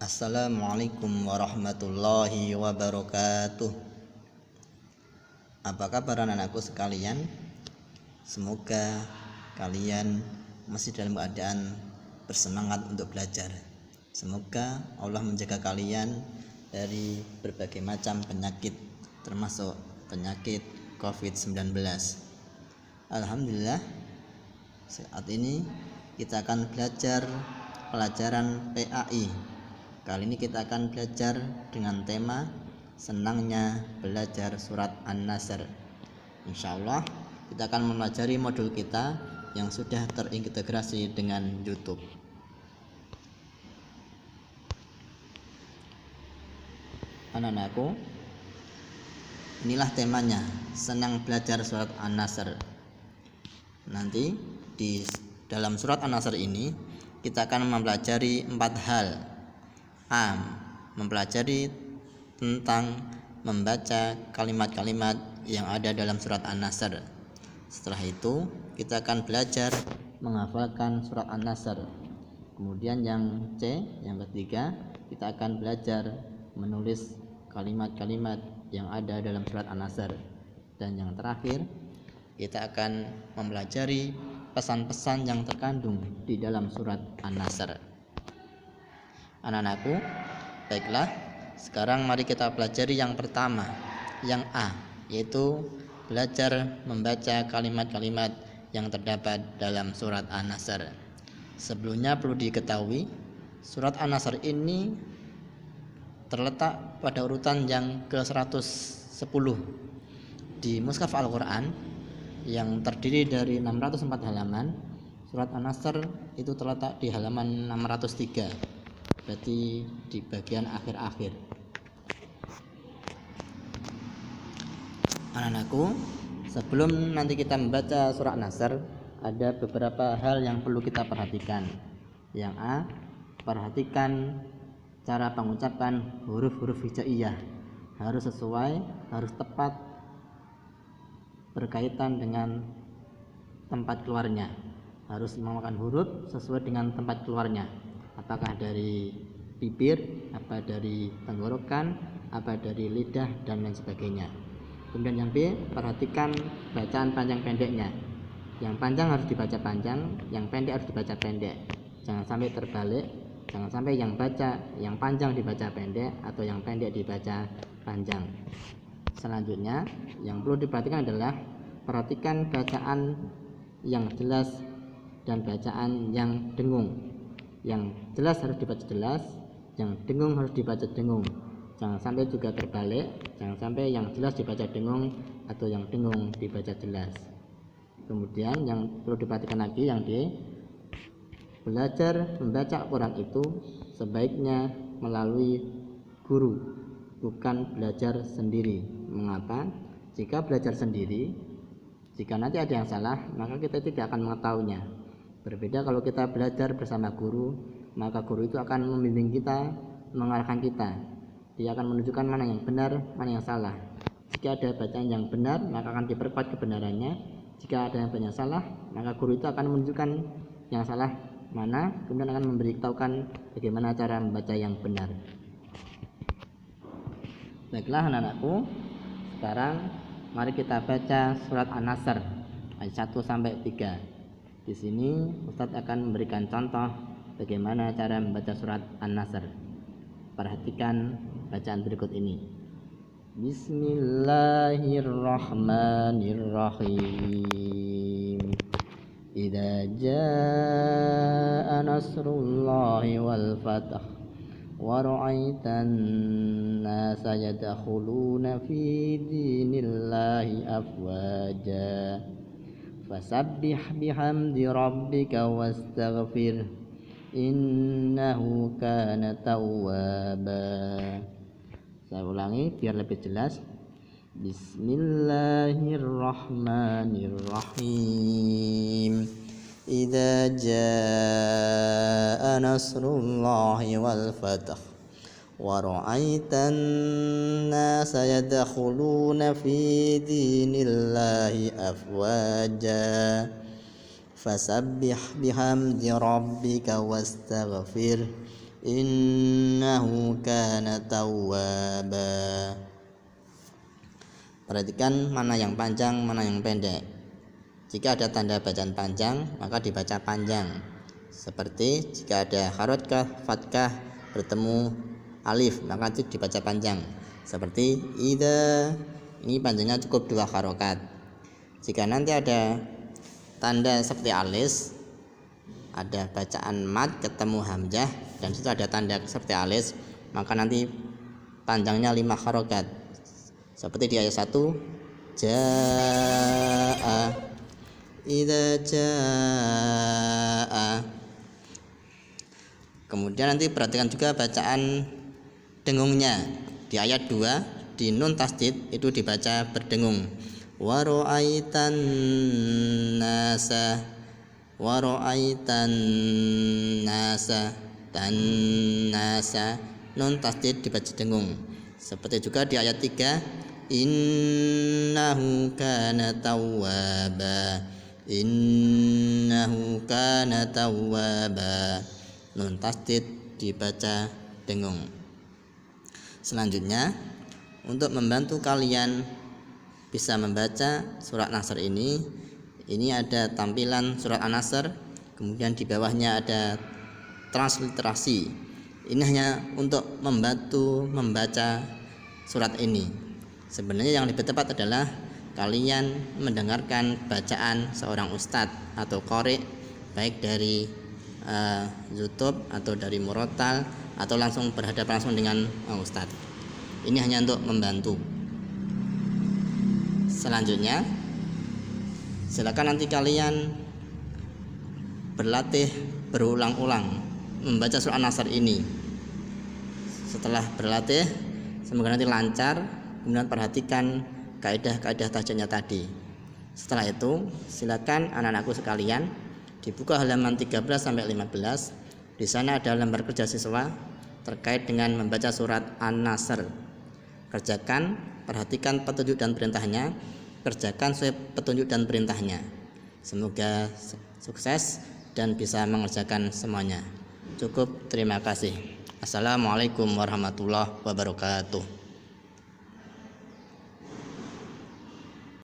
Assalamualaikum warahmatullahi wabarakatuh. Apa kabar anak-anakku sekalian? Semoga kalian masih dalam keadaan bersemangat untuk belajar. Semoga Allah menjaga kalian dari berbagai macam penyakit, termasuk penyakit COVID-19. Alhamdulillah, saat ini kita akan belajar pelajaran PAI. Kali ini kita akan belajar dengan tema senangnya belajar surat An-Nasr. Insyaallah kita akan mempelajari modul kita yang sudah terintegrasi dengan YouTube. Anak-anakku, inilah temanya, senang belajar surat An-Nasr. Nanti di dalam surat An-Nasr ini kita akan mempelajari 4 hal. Mempelajari tentang membaca kalimat-kalimat yang ada dalam surat An-Nasr. Setelah itu kita akan belajar menghafalkan surat An-Nasr. Kemudian yang ketiga, kita akan belajar menulis kalimat-kalimat yang ada dalam surat An-Nasr. Dan yang terakhir, kita akan mempelajari pesan-pesan yang terkandung di dalam surat An-Nasr. Anak-anakku, baiklah, sekarang mari kita pelajari yang pertama, yang A, yaitu belajar membaca kalimat-kalimat yang terdapat dalam surat An-Nasr. Sebelumnya perlu diketahui, surat An-Nasr ini terletak pada urutan yang ke-110 di Mushaf Al-Quran yang terdiri dari 604 halaman. Surat An-Nasr itu terletak di halaman 603. Berarti di bagian akhir-akhir. Anak-anakku, sebelum nanti kita membaca surat An-Nasr, ada beberapa hal yang perlu kita perhatikan. Yang A, perhatikan cara pengucapan huruf-huruf hijaiyah. Harus sesuai, harus tepat, berkaitan dengan tempat keluarnya. Harus memakan huruf sesuai dengan tempat keluarnya. Apakah dari bibir, apa dari tenggorokan, apa dari lidah, dan lain sebagainya. Kemudian yang B, perhatikan bacaan panjang pendeknya. Yang panjang harus dibaca panjang, yang pendek harus dibaca pendek. Jangan sampai terbalik, jangan sampai yang panjang dibaca pendek atau yang pendek dibaca panjang. Selanjutnya, yang perlu diperhatikan adalah perhatikan bacaan yang jelas dan bacaan yang dengung. Yang jelas harus dibaca jelas, yang dengung harus dibaca dengung. Jangan sampai juga terbalik, jangan sampai yang jelas dibaca dengung atau yang dengung dibaca jelas. Kemudian yang perlu diperhatikan lagi yang D, belajar membaca Al-Quran itu sebaiknya melalui guru, bukan belajar sendiri. Mengapa? Jika belajar sendiri, jika nanti ada yang salah, maka kita tidak akan mengetahuinya. Berbeda kalau kita belajar bersama guru, maka guru itu akan membimbing kita, mengarahkan kita. Dia akan menunjukkan mana yang benar, mana yang salah. Jika ada bacaan yang benar, maka akan diperkuat kebenarannya. Jika ada yang salah, maka guru itu akan menunjukkan yang salah mana, kemudian akan memberitahukan bagaimana cara membaca yang benar. Baiklah anak-anakku, sekarang mari kita baca surat An-Nasr ayat 1 sampai 3. Di sini Ustadz akan memberikan contoh bagaimana cara membaca surat An-Nasr. Perhatikan bacaan berikut ini. Bismillahirrahmanirrahim. Idza jaa nasrullahi wal fath wa ra'aitan nasa yadkhuluna fi dinillahi afwaja. Fasabbih bihamdi rabbika wastaghfir innahu kana tawwaba. Saya ulangi biar lebih jelas. Bismillahirrahmanirrahim. Idza jaa nasrullahi wal fath wa ra'aitan nasa yadkhuluna fi dinillahi afwaja fasabbih bihamdi rabbika wastaghfir innahu kana tawwaba. Perhatikan mana yang panjang, mana yang pendek. Jika ada tanda bacaan panjang, maka dibaca panjang. Seperti jika ada harokat fathah bertemu alif, maka itu dibaca panjang. Seperti idza, ini panjangnya cukup 2 harokat. Jika nanti ada tanda seperti alis, ada bacaan mad ketemu hamzah dan situ ada tanda seperti alis, maka nanti panjangnya 5 harokat. Seperti di ayat 1, jaa, idza jaa. Kemudian nanti perhatikan juga bacaan dengungnya. Di ayat 2 di nun tasdid itu dibaca berdengung. Wa ra'aitan nasa, wa ra'aitan nasa, tan nasa, nun tasdid dibaca dengung. Seperti juga di ayat 3, innahu kana tawwaba, innahu kana tawwaba, nun tasdid dibaca dengung. Selanjutnya, untuk membantu kalian bisa membaca surat Nasr ini ada tampilan surat An-Nasr, kemudian di bawahnya ada transliterasi. Ini hanya untuk membantu membaca surat ini. Sebenarnya yang lebih tepat adalah kalian mendengarkan bacaan seorang ustadz atau qori, baik dari YouTube atau dari murotal atau langsung berhadapan langsung dengan ustadz. Ini hanya untuk membantu. Selanjutnya, silakan nanti kalian berlatih berulang-ulang membaca surat An-Nasr ini. Setelah berlatih, semoga nanti lancar. Kemudian perhatikan kaidah-kaidah tajamnya tadi. Setelah itu, silakan anak-anakku sekalian dibuka halaman 13 sampai 15. Di sana ada lembar kerja siswa terkait dengan membaca surat An-Nasr. Kerjakan, perhatikan petunjuk dan perintahnya, kerjakan sesuai petunjuk dan perintahnya. Semoga sukses dan bisa mengerjakan semuanya. Cukup, terima kasih. Assalamualaikum warahmatullahi wabarakatuh.